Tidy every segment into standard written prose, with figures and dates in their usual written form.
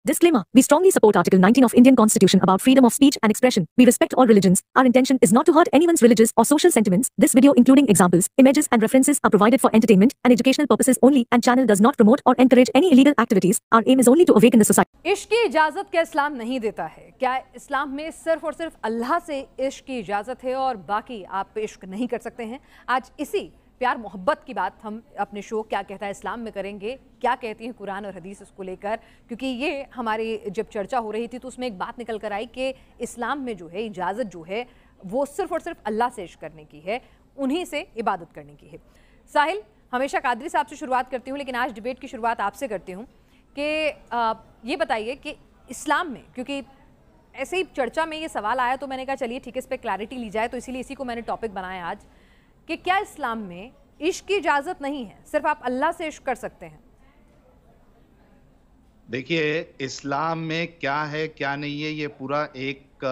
Disclaimer. We strongly support Article 19 of Indian Constitution about freedom of speech and expression. We respect all religions. Our intention is not to hurt anyone's religious or social sentiments. This video, including examples, images and references, are provided for entertainment and educational purposes only and channel does not promote or encourage any illegal activities. Our aim is only to awaken the society. इश्क की इजाज़त क्या इस्लाम नहीं देता है? क्या इस्लाम में सिर्फ और सिर्फ अल्लाह से इश्क की इजाज़त है और बाकी आप इश्क नहीं कर सकते हैं? आज इसी प्यार मोहब्बत की बात हम अपने शो क्या कहता है इस्लाम में करेंगे। क्या कहती हैं कुरान और हदीस इसको लेकर, क्योंकि ये हमारी जब चर्चा हो रही थी तो उसमें एक बात निकल कर आई कि इस्लाम में जो है इजाज़त जो है वो सिर्फ और सिर्फ अल्लाह से इश्क करने की है, उन्हीं से इबादत करने की है। साहिल, हमेशा कादरी साहब से शुरुआत करती हूँ लेकिन आज डिबेट की शुरुआत आपसे करती हूँ कि ये बताइए कि इस्लाम में, क्योंकि ऐसे ही चर्चा में ये सवाल आया तो मैंने कहा चलिए ठीक है इस पर क्लैरिटी ली जाए, तो इसीलिए इसी को मैंने टॉपिक बनाया आज कि क्या इस्लाम में इश्क की इजाज़त नहीं है, सिर्फ आप अल्लाह से इश्क कर सकते हैं? देखिए, इस्लाम में क्या है क्या नहीं है ये पूरा एक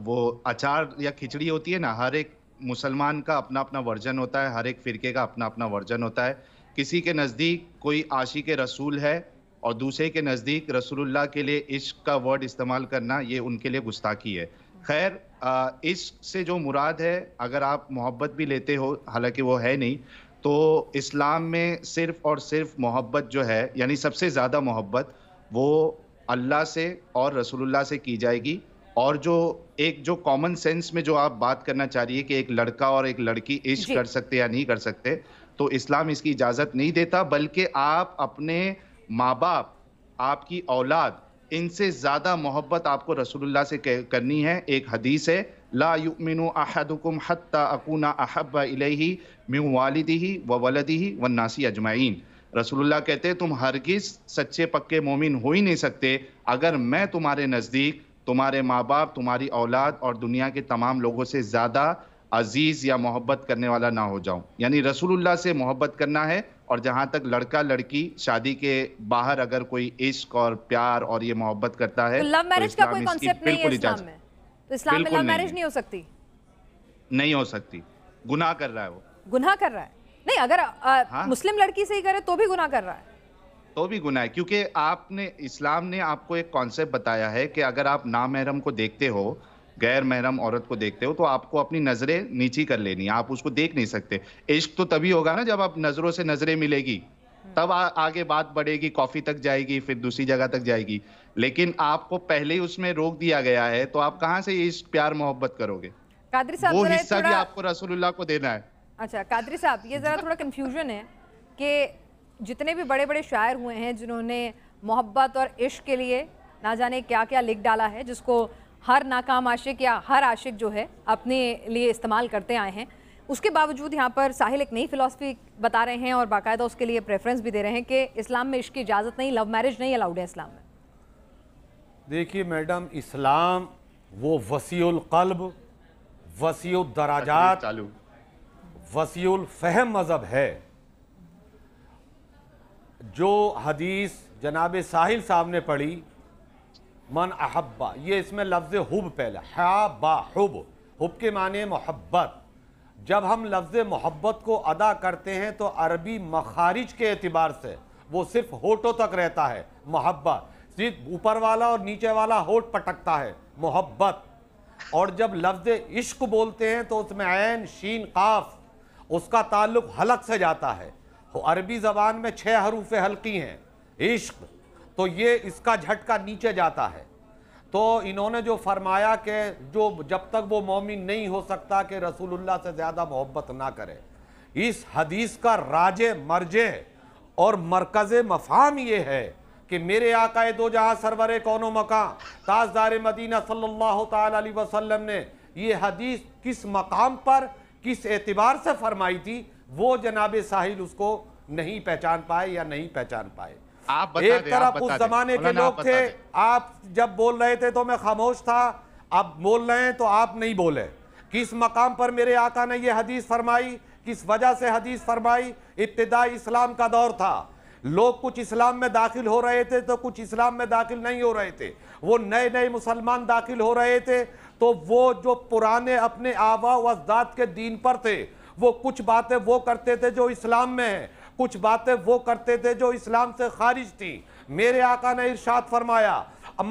वो अचार या खिचड़ी होती है ना, हर एक मुसलमान का अपना अपना वर्जन होता है, हर एक फिरके का अपना अपना वर्जन होता है। किसी के नज़दीक कोई आशिक रसूल है और दूसरे के नज़दीक रसूलुल्लाह के लिए इश्क का वर्ड इस्तेमाल करना ये उनके लिए गुस्ताखी है। खैर, इश्क से जो मुराद है, अगर आप मोहब्बत भी लेते हो, हालांकि वो है नहीं, तो इस्लाम में सिर्फ और सिर्फ मोहब्बत जो है, यानी सबसे ज़्यादा मोहब्बत वो अल्लाह से और रसूलुल्लाह से की जाएगी। और जो कॉमन सेंस में जो आप बात करना चाह रही है कि एक लड़का और एक लड़की इश्क कर सकते या नहीं कर सकते, तो इस्लाम इसकी इजाज़त नहीं देता, बल्कि आप अपने माँ बाप, आपकी औलाद, इनसे ज़्यादा मोहब्बत आपको रसूलुल्लाह से करनी है। एक हदीस है, ला युमिनु अहदुकुम हत्ता अकूना अहब्बा इलैहि मिन वालिदिही व वलदिही वन नासी अजमाइन। रसूलुल्लाह कहते हैं तुम हरगिज़ सच्चे पक्के मोमिन हो ही नहीं सकते अगर मैं तुम्हारे नज़दीक तुम्हारे माँ बाप, तुम्हारी औलाद और दुनिया के तमाम लोगों से ज़्यादा अजीज़ या मोहब्बत करने वाला ना हो जाऊं। यानी रसूलुल्लाह से मोहब्बत करना है। और जहाँ तक लड़का लड़की शादी के बाहर अगर कोई इश्क और प्यार और ये मोहब्बत करता है, तो लव मैरिज का कोई कॉन्सेप्ट नहीं है इस्लाम में? तो इस्लाम में लव मैरिज नहीं हो सकती? नहीं हो सकती, गुनाह कर रहा है वो। गुनाह कर रहा है? नहीं, अगर मुस्लिम लड़की से ही करे तो भी गुनाह कर रहा है, तो भी गुनाह है, क्योंकि इस्लाम ने आपको एक कॉन्सेप्ट बताया है कि अगर आप नामहरम को देखते हो, गैर महरम औरत को देखते हो, तो आपको अपनी नजरें नीची कर लेनी है, आप उसको देख नहीं सकते। इश्क तो तभी होगा ना जब आप नजरों से नजरें मिलेगी, तब आगे बात बढ़ेगी, कॉफी तक जाएगी, फिर दूसरी जगह तक जाएगी। लेकिन आपको पहले ही उसमें रोक दिया गया है, तो आप कहां से इश्क प्यार मोहब्बत करोगे? कादरी साहब, वो हिस्सा भी आपको रसूलुल्लाह को देना है। अच्छा कादरी साहब, ये जरा थोड़ा कंफ्यूजन है कि जितने भी बड़े बड़े शायर हुए हैं जिन्होंने मोहब्बत और इश्क के लिए ना जाने क्या क्या लिख डाला है, जिसको हर नाकाम आशिक या हर आशिक जो है अपने लिए इस्तेमाल करते आए हैं, उसके बावजूद यहाँ पर साहिल एक नई फिलॉसफी बता रहे हैं और बाकायदा उसके लिए प्रेफरेंस भी दे रहे हैं कि इस्लाम में इश्क की इजाज़त नहीं, लव मैरिज नहीं अलाउड है इस्लाम में। देखिए मैडम, इस्लाम वो वसीउल क़ल्ब, वसीउल दराजात, वसीउल फ़हम मज़हब है। जो हदीस जनाब साहिल साहब ने पढ़ी, मन अहब्बा, ये इसमें लफ्ज़ हुब पहला, हा बा हुब, हुब के माने मोहब्बत। जब हम लफ्ज़ मोहब्बत को अदा करते हैं तो अरबी मखारिज के एतबार से वो सिर्फ होठों तक रहता है, मोहब्बत, सिर्फ ऊपर वाला और नीचे वाला होठ पटकता है, मोहब्बत। और जब लफ्ज़ इश्क बोलते हैं तो उसमें ऐन शीन काफ, उसका ताल्लुक हलक से जाता है। अरबी ज़बान में 6 हरूफ हल्की हैं, इश्क, तो ये इसका झटका नीचे जाता है। तो इन्होंने जो फरमाया कि जो जब तक वो मोमिन नहीं हो सकता कि रसूलुल्लाह से ज़्यादा मोहब्बत ना करे, इस हदीस का राजे मर्जे और मरकज़ मफाम ये है कि मेरे आकाए दो जहाँ सरवरे कौनो मकाम ताजदार मदीना सल्लल्लाहु ताला अलैहि वसल्लम ने ये हदीस किस मकाम पर किस एतबार से फरमाई थी, वो जनाब साहिल उसको नहीं पहचान पाए या नहीं पहचान पाए। एक तरफ उस जमाने के लोग थे, आप जब बोल रहे थे तो मैं खामोश था, अब बोल रहे हैं तो आप नहीं बोले। किस मकाम पर मेरे आका ने ये हदीस फरमाई, किस वजह से हदीस फरमाई? इब्तिदाई इस्लाम का दौर था, लोग कुछ इस्लाम में दाखिल हो रहे थे तो कुछ इस्लाम में दाखिल नहीं हो रहे थे, वो नए नए मुसलमान दाखिल हो रहे थे, तो वो जो पुराने अपने आबा व अजदाद के दीन पर थे, वो कुछ बातें वो करते थे जो इस्लाम में है, कुछ बातें वो करते थे जो इस्लाम से खारिज थी। मेरे आका ने इरशाद फरमाया अब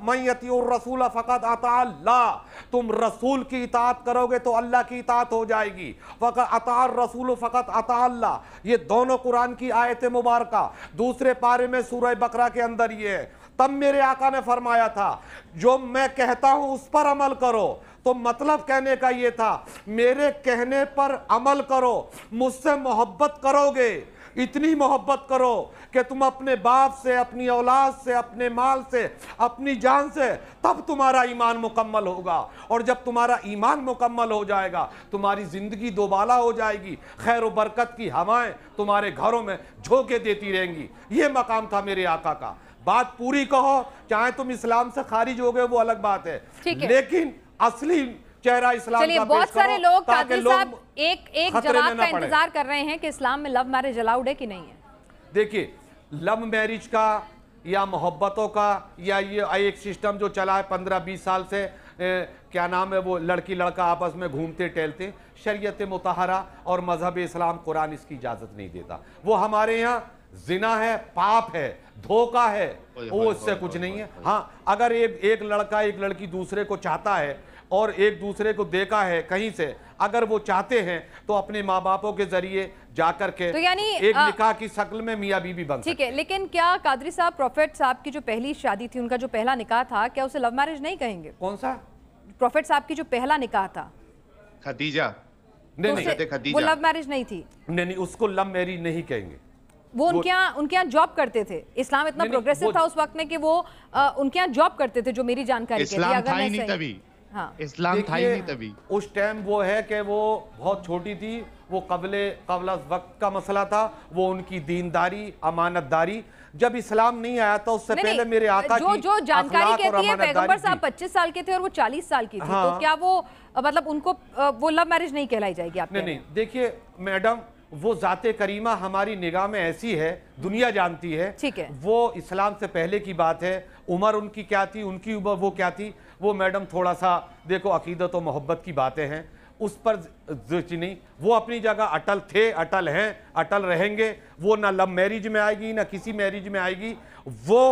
मैं रसूल फ़क़त अता अल्लाह, तुम रसूल की इताअत करोगे तो अल्लाह की इताअत हो जाएगी। फ़क़त अता रसूल फ़क़त अता अल्लाह, ये दोनों कुरान की आयत मुबारका दूसरे पारे में सूरह बकरा के अंदर ये है। तब मेरे आका ने फरमाया था जो मैं कहता हूं उस पर अमल करो। तो मतलब कहने का ये था मेरे कहने पर अमल करो, मुझसे मोहब्बत करोगे, इतनी मोहब्बत करो कि तुम अपने बाप से, अपनी औलाद से, अपने माल से, अपनी जान से, तब तुम्हारा ईमान मुकम्मल होगा। और जब तुम्हारा ईमान मुकम्मल हो जाएगा तुम्हारी जिंदगी दोबाला हो जाएगी, खैर व बरकत की हवाएं तुम्हारे घरों में झोंके देती रहेंगी। ये मकाम था मेरे आका का। बात पूरी कहो, चाहे तुम इस्लाम से खारिज हो गए वो अलग बात है, लेकिन असली चेहरा इस्लाम चलिए, का बहुत पेश करो, सारे लोग ताकि कादरी लोग साहब एक खतरे जवाब में का ना पड़े। इंतजार कर रहे हैं कि इस्लाम में लव मैरिज अलाउड है कि नहीं है। देखिए, लव मैरिज का या मोहब्बतों का या ये एक सिस्टम जो चला है 15-20 साल से, क्या नाम है वो, लड़की लड़का आपस में घूमते टहलते, शरीयत मुतहरा और मजहब इस्लाम कुरान इसकी इजाजत नहीं देता। वो हमारे यहाँ जिना है, पाप है, धोखा है, वो इससे कुछ नहीं है। हाँ, अगर एक लड़का एक लड़की दूसरे को चाहता है और एक दूसरे को देखा है कहीं से, अगर वो चाहते हैं तो अपने माँ बापों के जरिए जाकर के तो यानी एक निकाह की शक्ल में मियाँ बीबी बन सकते हैं। ठीक है, लेकिन क्या कादरी साहब प्रोफेट साहब की जो पहली शादी थी, उनका जो पहला निकाह था, क्या उसे लव मैरिज नहीं कहेंगे? कौन सा? प्रोफेट साहब की जो पहला निकाह था, खदीजा, तो वो लव मैरिज नहीं थी? नहीं, उसको लव मैरिज नहीं कहेंगे। वो उनके यहाँ जॉब करते थे। इस्लाम इतना प्रोग्रेसिव था उस वक्त में कि वो उनके यहाँ जॉब करते थे, जो मेरी जानकारी कहती है। अगर मैं सही, हाँ, इस्लाम था ही नहीं तभी। उस टाइम वो है कि वो बहुत छोटी थी, वो कबल वक्त का मसला था, वो उनकी दीनदारी, अमानतदारी। जब इस्लाम नहीं आया था उससे पहले मेरे आका की जो जानकारी कहती है पैगंबर साहब 25 साल के थे और वो 40 साल की थी। तो क्या वो मतलब उनको वो लव मैरिज नहीं कहलाई जाएगी आप? नहीं, देखिए मैडम, वो जाते करीमा हमारी निगाह में ऐसी है, दुनिया जानती है, ठीक है, वो इस्लाम से पहले की बात है। उम्र उनकी क्या थी, उनकी उम्र वो क्या थी, वो मैडम थोड़ा सा देखो, अकीदत और मोहब्बत की बातें हैं, उस पर नहीं, वो अपनी जगह अटल थे, अटल हैं, अटल रहेंगे। वो ना लव मैरिज में आएगी ना किसी मैरिज में आएगी। वो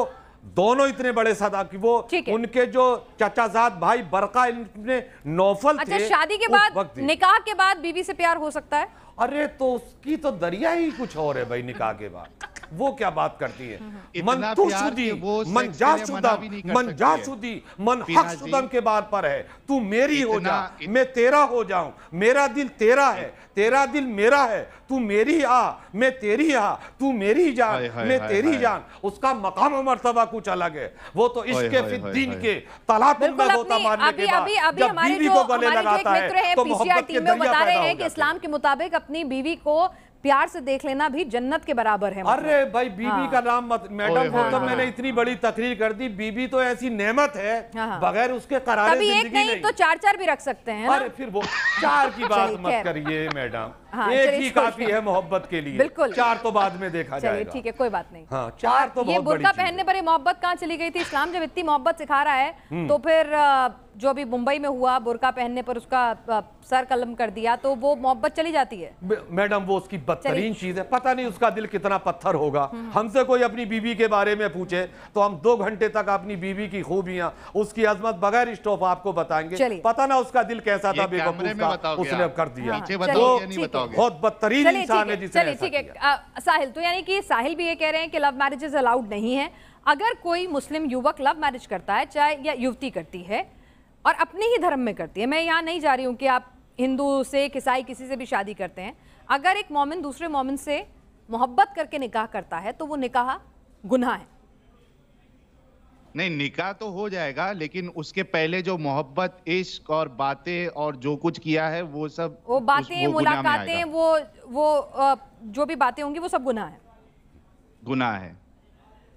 दोनों इतने बड़े सदा की, वो उनके जो चचाजाद भाई बरका इनमें नौफल थे। शादी के बाद, निकाह के बाद बीवी से प्यार हो सकता है? अरे तो उसकी तो दरिया ही कुछ और है भाई। निकाह के बाद वो क्या बात करती है, मन तुशुदी, मन जाशुदी, मन हक़शुदन के बाद पर है। तू मेरी हो जा, मैं तेरा हो जाऊं, मेरा दिल तेरा है, तेरा दिल मेरा है, तू मेरी आ, मैं तेरी आ, तू मेरी जान, मैं तेरी जान। उसका मकाम और मर्तबा कुछ अलग है। वो तो इश्क़ फिद्दीन के तलातुम में होता मारने के बाद जब बीवी को गले लगाता है तो मोहब्बत के दरिया पैदा हो जाते हैं। इस्लाम के मुताबिक अपनी बीवी को प्यार से देख लेना भी जन्नत के बराबर है। अरे भाई, बीबी का नाम मत मैडम, वो तो मैंने इतनी बड़ी तकरीर कर दी। बीबी तो ऐसी नेमत है, बगैर उसके करारे जिंदगी नहीं। तो 4 भी रख सकते हैं ना? अरे फिर वो 4 की बात मत करिए मैडम, एक ही काफी है मोहब्बत के लिए। बिल्कुल, 4 तो बाद में देखा जाएगा। ठीक है, कोई बात नहीं। हाँ, 4 तो ये बुर्का पहनने पर ये मोहब्बत कहाँ चली गई थी? इस्लाम जब इतनी मोहब्बत सिखा रहा है तो फिर जो अभी मुंबई में हुआ, बुर्का पहनने पर उसका सर कलम कर दिया, तो वो मोहब्बत चली जाती है? मैडम, वो उसकी बदतरीन चीज है। पता नहीं उसका दिल कितना पत्थर होगा। हमसे कोई अपनी बीवी के बारे में पूछे तो हम 2 घंटे तक अपनी बीवी की खूबियां, उसकी अजमत बगैर स्टॉप आपको बताएंगे। पता ना उसका दिल कैसा था बेवकूफ का, उसने अब कर दिया। बहुत बदतरीन इंसान है जिसे। चलिए ठीक है साहिल, तो यानी कि साहिल भी ये कह रहे हैं कि लव मैरिजेस अलाउड नहीं है। अगर कोई मुस्लिम युवक लव मैरिज करता है, चाहे या युवती करती है और अपने ही धर्म में करती है, मैं यहाँ नहीं जा रही हूँ कि आप हिंदू से, ईसाई, किसी से भी शादी करते हैं, अगर एक मोमिन दूसरे मोमिन से मोहब्बत करके निकाह करता है तो वो निकाह गुनाह है? नहीं, निकाह तो हो जाएगा, लेकिन उसके पहले जो मोहब्बत, इश्क और बातें और जो कुछ किया है वो सब, वो बातें, मुलाकातें, वो जो भी बातें होंगी वो सब गुनाह है? गुनाह है।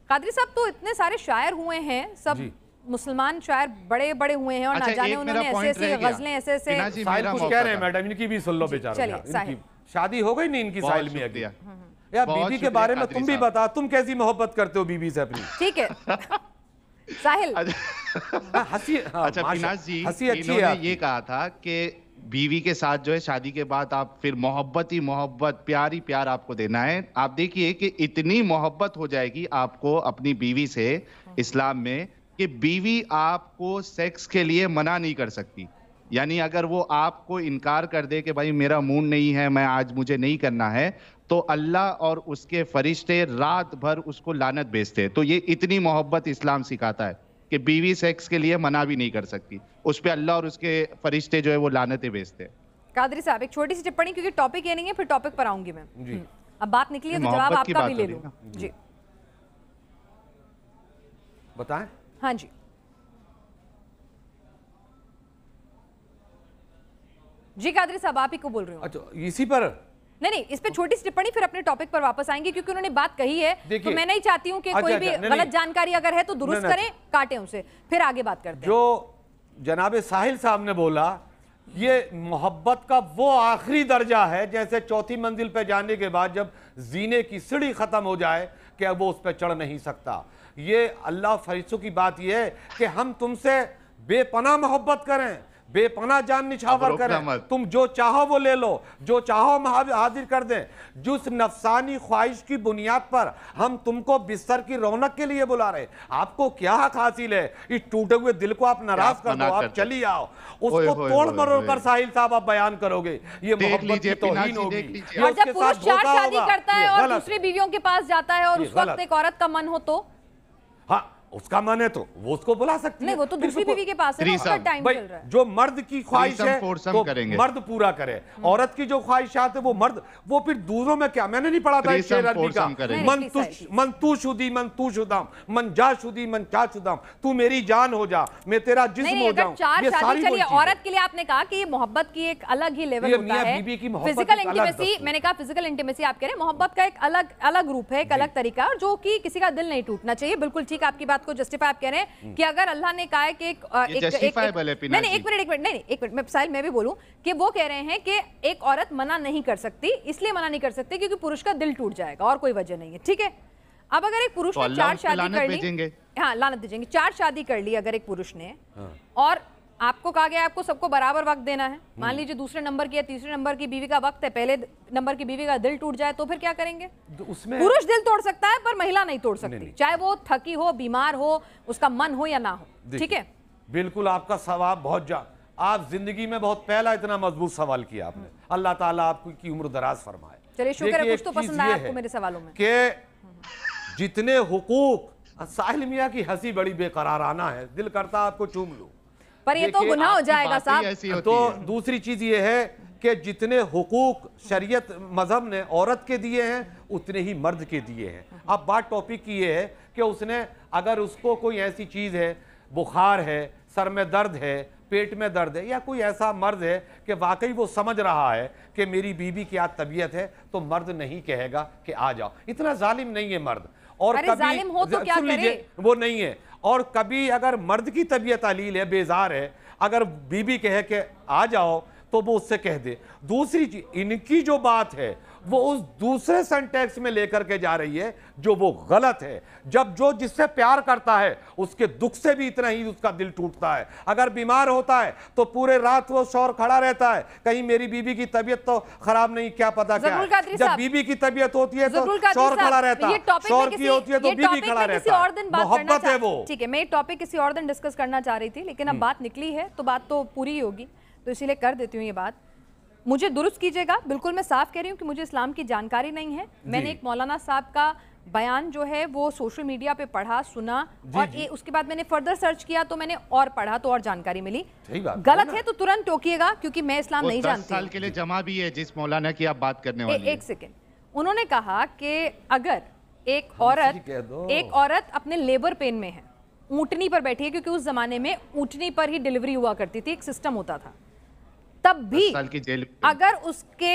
कादरी साहब, तो इतने सारे शायर हुए हैं, सब मुसलमान शायर बड़े बड़े हुए हैं, और ना जाने उन्होंने ऐसे गजलें ऐसे साहिल कुछ कह रहे हैं मैडम, इनकी भी सुन लो बेचारा। शादी हो गई नहीं इनकी साहिल में अभी। यार बीबी के बारे में तुम भी बता, तुम कैसी मोहब्बत करते हो बीबी से अपनी? ठीक है साहिल, अच्छा, फिनाज जी, इन्होंने ये कहा था कि बीवी के साथ जो है शादी के बाद आप फिर मोहब्बत ही मोहब्बत, प्यार ही प्यार आपको देना है। आप देखिए कि इतनी मोहब्बत हो जाएगी आपको अपनी बीवी से इस्लाम में कि बीवी आपको सेक्स के लिए मना नहीं कर सकती। यानी अगर वो आपको इनकार कर दे कि भाई मेरा मूड नहीं है, मैं आज मुझे नहीं करना है, तो अल्लाह और उसके फरिश्ते रात भर उसको लानत भेजते हैं। तो ये इतनी मोहब्बत इस्लाम सिखाता है कि बीवी सेक्स के लिए मना भी नहीं कर सकती, उस पे अल्लाह और उसके फरिश्ते जो है वो लानतें भेजते हैं। कादरी साहब एक छोटी सी टिप्पणी, क्योंकि टॉपिक ये नहीं है, फिर टॉपिक पर आऊंगी मैं जी। अब बात निकली है तो जवाब मोहब्बत की आपका भी बात ले हो रही लूं। है ना। जी बताएं। हाँ जी जी कादरी साहब आप ही को बोल रही हूँ। अच्छा, इसी पर नहीं, इस पे छोटी सी टिप्पणी, फिर अपने टॉपिक पर वापस आएंगे, क्योंकि उन्होंने बात कही है तो मैं नहीं चाहती हूँ कि कोई भी गलत जानकारी अगर है तो दुरुस्त करें, काटें उसे, फिर आगे बात करते हैं। जो जनाब साहिल साहब ने बोला, ये मोहब्बत का वो आखिरी दर्जा है, जैसे चौथी मंजिल पे जाने के बाद जब जीने की सीढ़ी खत्म हो जाए कि अब वो उस पर चढ़ नहीं सकता। ये अल्लाह फरिश्तों की बात ये है कि हम तुमसे बेपनाह मोहब्बत करें, बेपनाह जान निछावर करें, तुम जो चाहो वो ले लो, जो चाहो हम हाजिर कर दें। जिस नफसानी ख्वाहिश की बुनियाद पर हम तुमको बिस्तर की रौनक के लिए बुला रहे, आपको क्या हक हासिल है? इस टूटे हुए दिल को आप नाराज कर दो, आप चली आओ, उसको तोड़ मरोड़ कर साहिल साहब आप बयान करोगे, ये मोहब्बत की तौहीन होगी। और जब पुरुष 4 शादी करता है और दूसरी बीवियों के पास जाता है और उस वक्त एक औरत का मन हो तो, हाँ उसका मन है तो वो उसको बुला सकती है। नहीं, वो तो दूसरी बीवी के पास है ना, उसका टाइम चल रहा है। जो मर्द की ख्वाहिश है तो मर्द पूरा करे, औरत की जो ख्वाहिशात है वो मर्द, वो फिर दूसरों में क्या, मैंने नहीं पढ़ा था शेर अरबी का, मन तू शुदी मन तू शुदाम, मन जा शुदी मन जा शुदाम, तू मेरी जान हो जा, मैं तेरा जिस्म हो जाऊं। ये सारी चलिए, औरत के लिए आपने कहा कि ये मोहब्बत की एक अलग ही लेवल होता है, फिजिकल इंटीमेसी, मैंने कहा फिजिकल इंटीमेसी आप कह रहे हैं, मोहब्बत का एक अलग रूप है, एक अलग तरीका, और जो कि किसी का दिल नहीं टूटना चाहिए। बिल्कुल ठीक, आपकी बात को जस्टिफाई आप कह रहे हैं कि अगर अल्लाह ने कहा है कि एक मिनट साहिल मैं भी बोलूं कि वो कह रहे हैं कि एक औरत मना नहीं कर सकती, इसलिए मना नहीं कर सकती क्योंकि पुरुष का दिल टूट जाएगा, और कोई वजह नहीं है। ठीक है, अब अगर एक पुरुष ने 4 शादी कर ली, हाँ लानत भेजेंगे, 4 शादी कर ली अगर एक पुरुष ने, और आपको कहा गया आपको सबको बराबर वक्त देना है, मान लीजिए दूसरे नंबर की या तीसरे नंबर की बीवी का वक्त है, पहले नंबर की बीवी का दिल टूट जाए तो फिर क्या करेंगे? उसमें पुरुष दिल तोड़ सकता है पर महिला नहीं तोड़ सकती, चाहे वो थकी हो, बीमार हो, उसका मन हो या ना हो। ठीक है, बिल्कुल आपका सवाल बहुत आप जिंदगी में बहुत पहला इतना मजबूत सवाल किया आपने, अल्लाह ताला आपकी उम्र दराज फरमाए। चलिए शुक्र है, कुछ तो पसंद आया आपको मेरे सवालों में। कि जितने हुकूक, साहिल मियां की हंसी बड़ी बेकराराना है, दिल करता आपको चूम लूं, पर ये तो गुनाह हो जाएगा साहब। तो दूसरी चीज ये है कि जितने हुकूक शरीयत मजहब ने औरत के दिए हैं उतने ही मर्द के दिए हैं। अब बात टॉपिक की ये है कि उसने, अगर उसको कोई ऐसी चीज है, बुखार है, सर में दर्द है, पेट में दर्द है, या कोई ऐसा मर्द है कि वाकई वो समझ रहा है कि मेरी बीवी की आज तबीयत है, तो मर्द नहीं कहेगा कि आ जाओ। इतना जालिम नहीं है मर्द, और कभी हो तो क्या करे? वो नहीं है। और कभी अगर मर्द की तबीयत अलील है, बेजार है, अगर बीबी कहे कि आ जाओ तो वो उससे कह दे। दूसरी चीज, इनकी जो बात है वो उस दूसरे सेंटेक्स में लेकर के जा रही है जो वो गलत है। जब जो जिससे प्यार करता है उसके दुख से भी इतना ही उसका दिल टूटता है। अगर बीमार होता है तो पूरे रात वो शौर खड़ा रहता है, कहीं मेरी बीबी की तबीयत तो खराब नहीं, क्या पता क्या है। जब बीबी की तबीयत होती है तो शौर खड़ा रहता है, शौर की होती है तो बीबी खड़ा रहता है, मोहब्बत है वो। ठीक है, मैं टॉपिक किसी और दिन डिस्कस करना चाह रही थी, लेकिन अब बात निकली है तो बात तो पूरी होगी, तो इसीलिए कर देती हूँ ये बात। मुझे दुरुस्त कीजिएगा, बिल्कुल मैं साफ कह रही हूँ कि मुझे इस्लाम की जानकारी नहीं है। मैंने एक मौलाना साहब का बयान जो है वो सोशल मीडिया पे पढ़ा, सुना, और उसके बाद मैंने फर्दर सर्च किया तो मैंने और पढ़ा तो और जानकारी मिली। गलत है तो तुरंत टोकिएगा, क्योंकि मैं इस्लाम नहीं जानती। 10 साल के लिए जमा भी है जिस मौलाना की आप बात करने वाली हैं। एक सेकेंड, उन्होंने कहा कि अगर एक औरत अपने लेबर पेन में है, ऊँटनी पर बैठी है, क्योंकि उस जमाने में ऊँटनी पर ही डिलीवरी हुआ करती थी, एक सिस्टम होता था, तब भी अगर उसके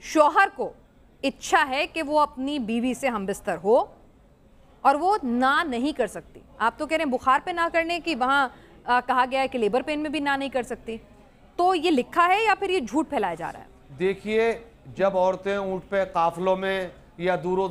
शौहर को इच्छा है कि वो अपनी बीवी से हमबिस्तर हो और वो ना नहीं कर सकती, आप तो कह रहे हैं बुखार पे ना करने की, वहाँ कहा गया है कि लेबर पेन में भी ना नहीं कर सकती, तो ये लिखा है या फिर ये झूठ फैलाया जा रहा है? देखिए, जब औरतें ऊँट पे काफिलों में या दूरो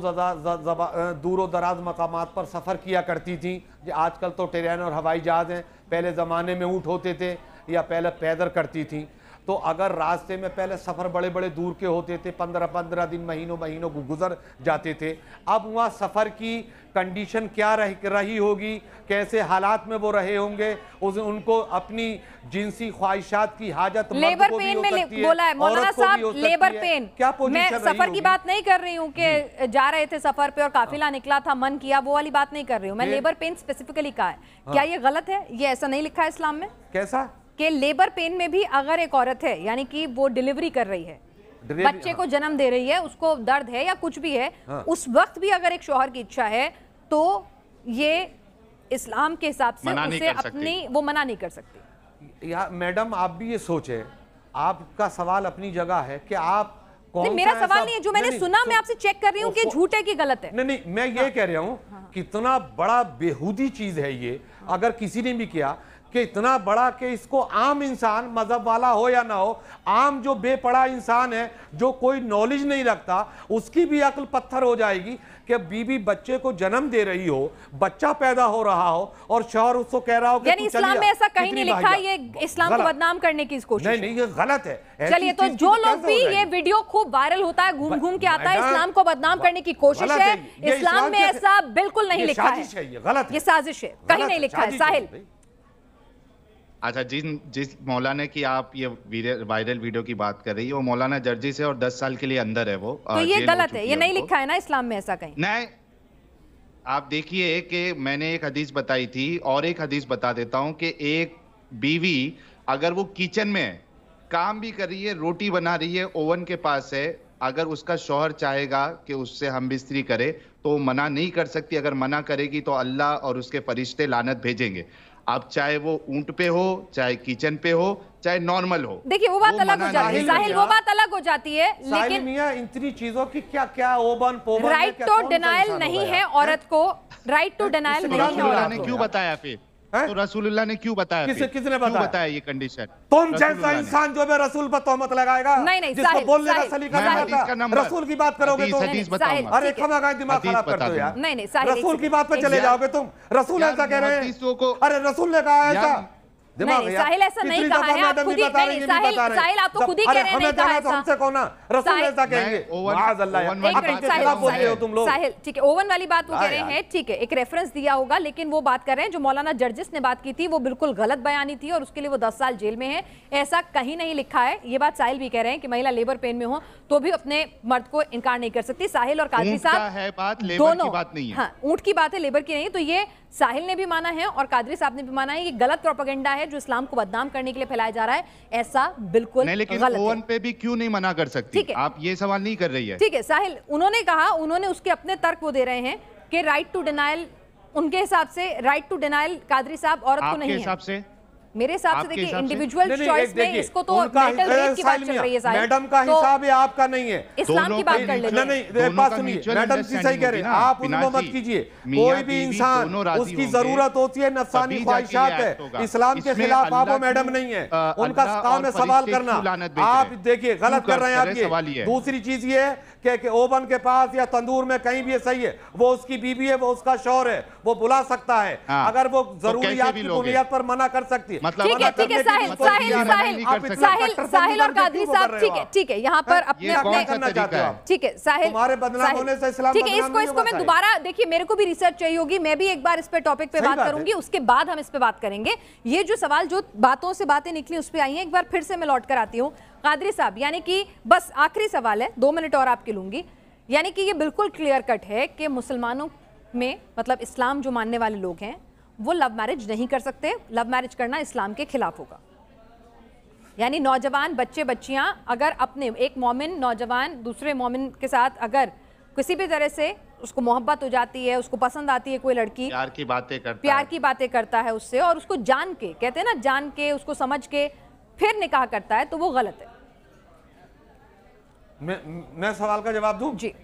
दराज मकामात पर सफ़र किया करती थी, आजकल तो ट्रेन और हवाई जहाज़ हैं, पहले ज़माने में ऊँट होते थे या पहले पैदल करती थी, तो अगर रास्ते में पहले सफ़र बड़े बड़े दूर के होते थे, 15-15 दिन, महीनों महीनों गुजर जाते थे, अब वहाँ सफ़र की कंडीशन क्या रही होगी, कैसे हालात में वो रहे होंगे, उनको अपनी जिनसी ख्वाहिशात की हाजत लेबर पेन में बोला है मौलाना साहब, लेबर पेन। क्या मैं सफर की बात नहीं कर रही हूँ कि जा रहे थे सफर पे और काफिला निकला था, मन किया, वो वाली बात नहीं कर रही हूँ मैं। लेबर पेन स्पेसिफिकली कहा है, क्या ये गलत है? ये ऐसा नहीं लिखा है इस्लाम में? कैसा कि लेबर पेन में भी अगर एक औरत है, यानी कि वो डिलीवरी कर रही है, बच्चे को जन्म दे रही है, उसको दर्द है या कुछ भी है, उस वक्त भी अगर एक शौहर की इच्छा है तो ये इस्लाम के हिसाब से उसे अपनी वो मना नहीं कर सकती। यार मैडम, आप भी ये सोचे, आपका सवाल अपनी जगह है कि आप नहीं, मेरा सवाल नहीं है, जो मैंने सुना मैं आपसे चेक कर रही हूँ कि झूठ है कि गलत है। नहीं, मैं ये कह रहा हूँ कितना बड़ा बेहूदी चीज है ये, अगर किसी ने भी किया कि इतना बड़ा कि इसको आम इंसान, मजहब वाला हो या ना हो, आम जो बेपड़ा इंसान है, जो कोई नॉलेज नहीं रखता, उसकी भी अक्ल पत्थर हो जाएगी कि बीबी बच्चे को जन्म दे रही हो, बच्चा पैदा हो रहा हो और शौहर उसको कह रहा हो कि यानी इस्लाम में ऐसा कहीं नहीं लिखा, ये इस्लाम को बदनाम करने की कोशिश। नहीं, ये गलत है। चलिए, तो जो लोग भी ये वीडियो खूब वायरल होता है, घूम घूम के आता है, इस्लाम को बदनाम करने की कोशिश है, इस्लाम में ऐसा बिल्कुल नहीं लिखा है, गलत, ये साजिश है, कहीं नहीं लिखा है। साहिल, अच्छा, जिस मौलाना की आप ये वायरल वीडियो की बात कर रही है, वो मौलाना जर्जी से और 10 साल के लिए अंदर है वो, तो ये गलत है, ये नहीं लिखा है ना इस्लाम में ऐसा कहीं। नहीं, आप देखिए कि मैंने एक हदीस बताई थी और एक हदीस बता देता हूं कि एक बीवी अगर वो किचन में काम भी कर रही है, रोटी बना रही है, ओवन के पास है, अगर उसका शौहर चाहेगा कि उससे हम बिस्तरी करे तो मना नहीं कर सकती। अगर मना करेगी तो अल्लाह और उसके फरिश्ते लानत भेजेंगे। अब चाहे वो ऊंट पे हो, चाहे किचन पे हो, चाहे नॉर्मल हो। देखिए वो बात अलग हो जाती है साहिल, वो बात अलग हो जाती है, लेकिन मियां इतनी चीजों की क्या ओवन पोवन, राइट टू डिनाइल नहीं है औरत को, राइट टू डिनाइल नहीं है औरत ने क्यों बताया फिर? तो रसूलुल्लाह ने क्यों बताया? किसने बताया ये कंडीशन? तुम जैसा इंसान जो है रसूल पर तोहमत लगाएगा, नहीं, जिसको बोलने का सलीका नहीं आता, रसूल की बात करोगे तुम? अरे खमा दिमाग खराब करते हो यार। नहीं, रसूल की बात पे चले जाओगे तुम। रसूल ऐसा कह रहे हैं, अरे रसूल ने कहा ऐसा। नहीं, साहिल ऐसा नहीं कहा है, आप खुद ही नहीं, साहिल आप तो खुद ही कह रहे हैं नहीं कहा ऐसा। हमसे कौन रसूल ऐसा कहेंगे? माज़ अल्लाह, बोल रहे हो तुम लोग। साहिल ठीक है, ओवन वाली बात वो कह रहे हैं, ठीक है, एक रेफरेंस दिया होगा, लेकिन वो बात कर रहे हैं जो मौलाना जर्जिस ने बात की थी वो बिल्कुल गलत बयानी थी और उसके लिए वो 10 साल जेल में है, ऐसा कहीं नहीं लिखा है। ये बात साहिल भी कह रहे हैं कि महिला लेबर पेन में हो तो भी अपने मर्द को इनकार नहीं कर सकती। साहिल और कादरी साहब दोनों, हाँ ऊंट की बात है, लेबर की नहीं। तो ये साहिल ने भी माना है और कादरी साहब ने भी माना है, ये गलत प्रोपेगेंडा है जो इस्लाम को बदनाम करने के लिए फैलाया जा रहा है, ऐसा बिल्कुल नहीं। लेकिन ओवन पे भी क्यों नहीं मना कर सकती? आप ये सवाल नहीं कर रही है। ठीक है साहिल, उन्होंने कहा, उन्होंने उसके अपने तर्क वो दे रहे हैं कि राइट टू डिनाइल, उनके हिसाब से राइट टू डिनाइल कादरी साहब औरत को नहीं है। हिसाब से, मेरे हिसाब से देखिए इंडिविजुअल चॉइस में इसको तो मेंटल रेप की बात चल रही है साहिल, मैडम का हिसाब है, आपका नहीं है। इस्लाम की बात कर लेते हैं। नहीं, बात सुनिए, मैडम जी सही कह रहे हैं, आप उनको मत कीजिए। कोई भी इंसान, उसकी जरूरत होती है, नफसानी ख्वाहिशात है, इस्लाम के खिलाफ आप वो मैडम नहीं है, उनका काम है सवाल करना। आप देखिए गलत कर रहे हैं आप ये। दूसरी चीज ये है कि ओवन के पास या तंदूर में कहीं भी सही है, वो उसकी बीवी है, वो उसका शौहर है, वो बुला सकता है अगर वो जरूरियात की बुनियाद पर मना कर सकती है। ठीक है, ठीक है साहिल और कादरी साहब, ठीक है, यहाँ पर अपने करना चाहते हो, ठीक है साहिल, तुम्हारे बदनाम होने से इस्लाम, ठीक है, इसको मैं दोबारा, देखिए मेरे को भी रिसर्च चाहिए होगी, मैं भी एक बार इस पे टॉपिक पे बात करूंगी, उसके बाद हम इस पे बात करेंगे। ये जो सवाल, जो बातों से बातें निकली उस पे आई हैं, एक बार फिर से मैं लौट कर आती हूँ कादरी साहब, यानी कि बस आखिरी सवाल है, 2 मिनट और आपके लूंगी। यानी कि ये बिल्कुल क्लियर कट है कि मुसलमानों में, मतलब इस्लाम जो मानने वाले लोग हैं, वो लव मैरिज नहीं कर सकते, लव मैरिज करना इस्लाम के खिलाफ होगा। यानी नौजवान बच्चे बच्चियां अगर अपने, एक मोमिन नौजवान दूसरे मोमिन के साथ अगर किसी भी तरह से उसको मोहब्बत हो जाती है, उसको पसंद आती है कोई लड़की, प्यार की बातें करता है उससे, और उसको जान के, कहते हैं ना जान के, उसको समझ के फिर निकाह करता है, तो वो गलत है। मैं सवाल का जवाब दूं? जी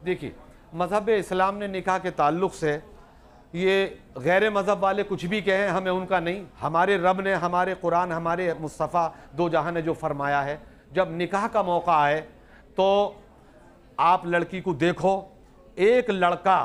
देखिए, मजहब इस्लाम ने निकाह के ताल्लुक से, ये गैर मजहब वाले कुछ भी कहें, हमें उनका नहीं, हमारे रब ने, हमारे कुरान, हमारे मुस्तफ़ा दो जहां ने जो फरमाया है, जब निकाह का मौका आए तो आप लड़की को देखो। एक लड़का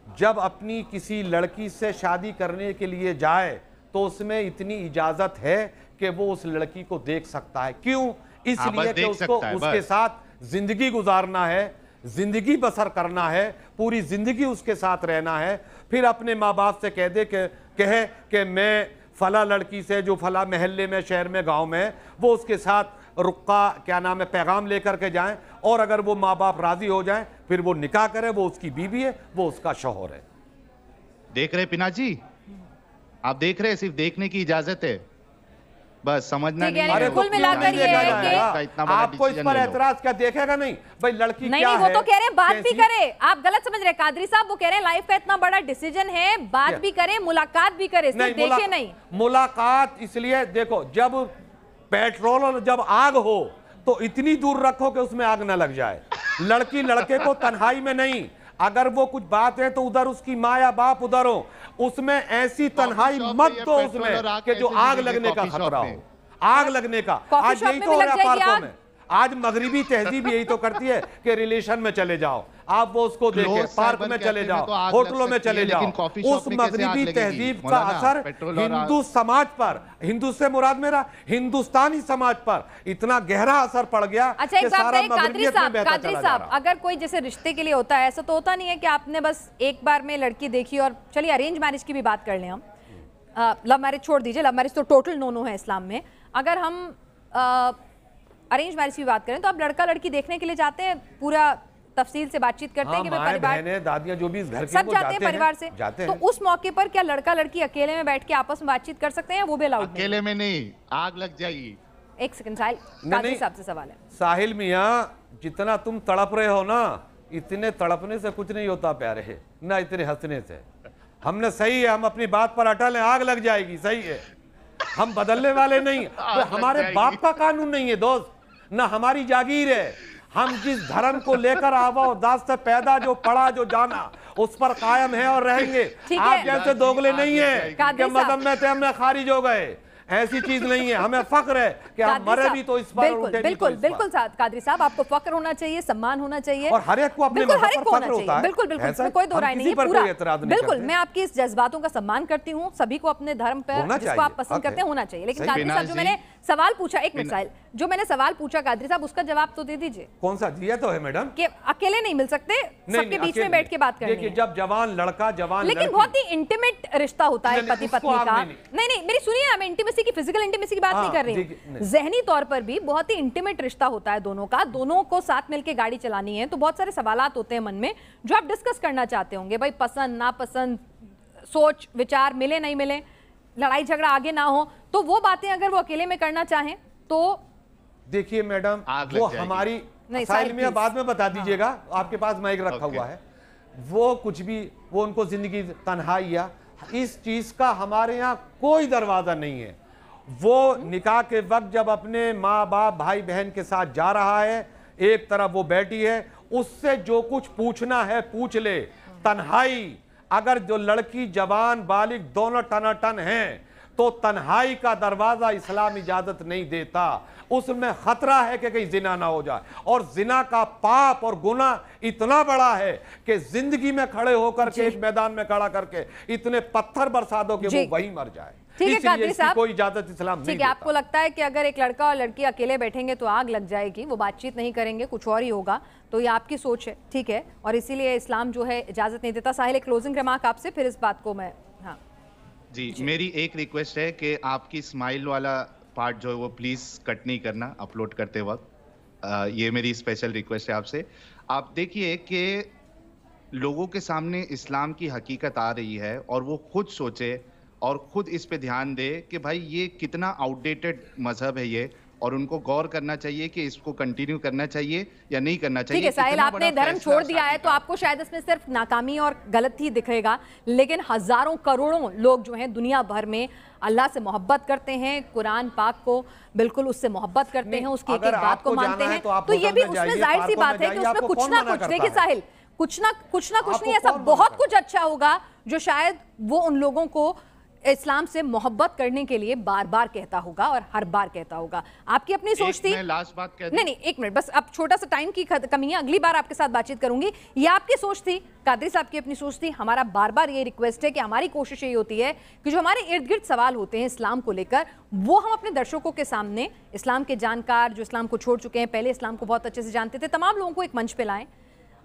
जब अपनी किसी लड़की से शादी करने के लिए जाए तो उसमें इतनी इजाज़त है कि वो उस लड़की को देख सकता है। क्यों? इसलिए बस कि देख उसको सकता है, उसके बस। साथ जिंदगी गुजारना है, जिंदगी बसर करना है, पूरी जिंदगी उसके साथ रहना है। फिर अपने माँ बाप से कह दे कहे कि मैं फला लड़की से जो फला महल्ले में, शहर में, गांव में, वो उसके साथ रुक्का क्या नाम है पैगाम लेकर के जाएं, और अगर वो माँ बाप राजी हो जाएं फिर वो निकाह करे, वो उसकी बीवी है, वो उसका शौहर है। देख रहे पिना जी, आप देख रहे हैं, सिर्फ देखने की इजाजत है, बस समझना ठीक है, नहीं है। कुल मिलाकर ये है कि इतना बड़ा आपको इस decision पर ले लो। एतराज क्या देखेगा नहीं भाई, लड़की नहीं क्या नहीं, वो है, तो कह रहे हैं बात भी कैसी- करे। आप गलत समझ रहे हैं कादरी साहब, वो कह रहे हैं लाइफ का इतना बड़ा डिसीजन है, बात क्या? भी करे, मुलाकात भी करे, सिर्फ देखे नहीं। मुलाकात इसलिए देखो, जब पेट्रोल और जब आग हो तो इतनी दूर रखो कि उसमें आग न लग जाए। लड़की लड़के को तन्हाई में नहीं, अगर वो कुछ बात है तो उधर उसकी माँ या बाप उधर हो, उसमें ऐसी तन्हाई शॉप मत में ये दो पेट्रोल और उसमें आग कि जो कैसे आग मिलेगी लगने का कॉफी शॉप खतरा में? हो, आग लगने का। कॉफी आज शॉप यही में तो भी हो लग रहा है जाएगी पार्कों आग। में। आज मगरिबी तहजीब यही तो करती है कि रिलेशन में चले जाओ, आप वो उसको देखें, Close पार्क cyber में cafe चले में जाओ, तो आग होटलों लग में सकती चले है, जाओ। लेकिन कॉफी शॉप उस में कैसे आग मगरिबी लगेगी? तहजीब का मौलाना, असर पेट्रोल और हिंदू समाज पर, हिंदू से मुराद मेरा हिंदुस्तानी समाज पर इतना गहरा असर पड़ गया अच्छा, एक कि बात सारा बताइए कादरी मगरिबियत में साहब, बहता कादरी चला जा साहब, रहा। अगर कोई जैसे रिश्ते के लिए होता है, ऐसा तो होता नहीं है कि आपने बस एक बार में लड़की देखी और चलिए अरेंज मैरिज की भी बात कर लें हम, लव मैरिज छोड़ दीजिए, लव मैरिज तो टोटल नो है इस्लाम में। अगर हम अरेंज मैरिज की बात करें तो आप लड़का लड़की देखने के लिए जाते हैं, पूरा तफसील से बातचीत करते हैं कि भाई माएं, परिवार, बहनें, दादियां जो भी इस घर की सब वो जाते हैं परिवार से, जाते तो हैं। उस मौके पर क्या लड़का लड़की अकेले में बैठ के आपस में बातचीत कर सकते हैं, वो भी अलाउड नहीं? अकेले में नहीं, आग लग जाएगी। एक सेकंड साहिल, कादरी साहब से सवाल है। साहिल मियाँ, जितना तुम तड़प रहे हो ना, इतने तड़पने से कुछ नहीं होता प्यारे, ना इतने हंसने से। हमने सही है, हम अपनी बात पर अटल हैं, आग लग जाएगी, सही है, हम बदलने वाले नहीं। तो हमारे बाप का कानून नहीं है दोस्त, ना हमारी जागीर है। हम जिस धर्म को लेकर आवा दास से पैदा जो पढ़ा जो जाना, उस पर कायम है और रहेंगे। ठीक आप है। जैसे दोगले नहीं है कादरी कि साहब। मजहब में थे हमने खारिज हो गए, ऐसी चीज नहीं है। हमें फख्र है कि हम कादरी मरे साहब, भी तो इस पर, बिल्कुल उठे भी तो बिल्कुल इस पर। बिल्कुल कादरी साहब, आपको फक्र होना चाहिए, सम्मान होना चाहिए, और हर एक को अपने बिल्कुल मजहब हर एक पर को होना फख्र होता चाहिए, है। बिल्कुल बिल्कुल, ऐसा इसमें कोई दो हम राय नहीं किसी है। पर पूरा कोई एतराज नहीं बिल्कुल, करते। मैं आपकी इस जज्बातों का सम्मान करती हूँ, सभी को अपने धर्म पर होना जिसको आप चाहिए, पसंद करते हैं होना चाहिए। लेकिन सही, कादरी साहब, बिनाज जो जी, मैंने सवाल पूछा, एक मिसाइल जो मैंने सवाल पूछा कादरी साहब, उसका जवाब तो दे दीजिए कौन सा दिया तो है मैडम? कि अकेले नहीं मिल सकते, सबके बीच में बैठ के बात करनी देखिए, है। जब जवान लड़का जवान लेकिन लड़की- बहुत ही इंटीमेट रिश्ता होता है नहीं, पति उसको पत्नी आप का। नहीं- नहीं नहीं, मेरी सुनिए ना, मैं इंटीमेसी की, फिजिकल इंटीमेसी की बात नहीं हाँ, कर रही देखिए, हूँ, नहीं। जहनी तौर पर भी बहुत ही इंटीमेट रिश्ता होता है दोनों का। दोनों को साथ मिलके गाड़ी चलानी है, तो बहुत सारे सवालात होते हैं मन में जो आप डिस्कस करना चाहते होंगे, भाई पसंद नापसंद, सोच विचार मिले नहीं मिले, लड़ाई झगड़ा आगे ना हो, तो वो बातें अगर वो अकेले में करना चाहें तो देखिए मैडम, आग लग वो जाएगी। हमारी नहीं, साहिल साहिल, मियां please। बाद में बता दीजिएगा, आपके पास माइक रखा ओके। हुआ है। वो कुछ भी, वो उनको जिंदगी तन्हाई या इस चीज का हमारे यहाँ कोई दरवाजा नहीं है। वो निकाह के वक्त जब अपने माँ बाप भाई बहन के साथ जा रहा है, एक तरफ वो बैठी है, उससे जो कुछ पूछना है पूछ ले। तन्हाई, अगर जो लड़की जवान बालिग दोनों टनाटन हैं तो तन्हाई का दरवाजा इस्लाम इजाजत नहीं देता। उसमें खतरा है कि कहीं जिना ना हो जाए, और जिना का पाप और गुना इतना बड़ा है कि जिंदगी में खड़े होकर के एक मैदान में खड़ा करके इतने पत्थर बरसा दो कि जी। वो वहीं मर जाए। ठीक है इसलिए कादरी इसकी साहब, कोई इजाजत इस्लाम नहीं ठीक है, देता। आपको लगता है कि अगर एक लड़का और लड़की अकेले बैठेंगे तो आग लग जाएगी, वो बातचीत नहीं करेंगे, कुछ और ही होगा, तो ये आपकी सोच है, ठीक है, और इसीलिए इस्लाम जो है इजाजत नहीं देता। साहिल, एक क्लोजिंग रिमार्क आपसे, फिर इस बात को मैं, हाँ जी, मेरी एक रिक्वेस्ट है कि आपकी स्माइल वाला पार्ट जो है वो प्लीज कट नहीं करना अपलोड करते वक्त। ये मेरी स्पेशल रिक्वेस्ट है आपसे। आप देखिए कि लोगों के सामने इस्लाम की हकीकत आ रही है और वो खुद सोचे और खुद इस पे ध्यान दे कि भाई ये कितना आउटडेटेड मजहब है ये, और उनको गौर करना चाहिए कि इसको कंटिन्यू करना चाहिए या नहीं करना चाहिए। ठीक है साहिल, इतना आपने बड़ा धर्म फैसला छोड़ दिया है शादी तो का। आपको शायद इसमें सिर्फ नाकामी और गलत ही दिखेगा, लेकिन हजारों करोड़ों लोग जो हैं दुनिया भर में अल्लाह से मोहब्बत करते हैं, कुरान पाक को बिल्कुल उससे मोहब्बत करते हैं, उसकी एक अगर एक बात को आपको मानते जाना है हैं, तो आप तो ये होटल भी में उसमें जाइए, जाहिर सी पार्कों बात में है कि जाइए, उसमें आपको कुछ कौन ना मना कुछ, करता देखिए है? साहिल, कुछ ना कुछ आपको नहीं, ऐसा कौन मना बहुत करता कुछ अच्छा होगा जो शायद वो उन लोगों को इस्लाम से मोहब्बत करने के लिए बार बार कहता होगा और हर बार कहता होगा। आपकी अपनी सोच थी। मैं लास्ट बात कह दूं? नहीं, एक मिनट बस, अब छोटा सा टाइम की कमी है, अगली बार आपके साथ बातचीत करूंगी। ये आपकी सोच थी, कादरी साहब की अपनी सोच थी। हमारा बार बार ये रिक्वेस्ट है कि हमारी कोशिश ये होती है कि जो हमारे इर्द गिर्द सवाल होते हैं इस्लाम को लेकर, वो हम अपने दर्शकों के सामने, इस्लाम के जानकार जो इस्लाम को छोड़ चुके हैं, पहले इस्लाम को बहुत अच्छे से जानते थे, तमाम लोगों को एक मंच पे लाएं,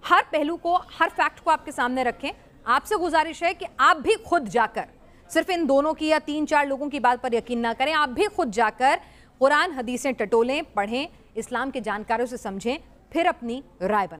हर पहलू को, हर फैक्ट को आपके सामने रखें। आपसे गुजारिश है कि आप भी खुद जाकर, सिर्फ इन दोनों की या 3-4 लोगों की बात पर यकीन ना करें, आप भी खुद जाकर कुरान हदीसें टटोलें, पढ़ें, इस्लाम के जानकारों से समझें, फिर अपनी राय बनाएं।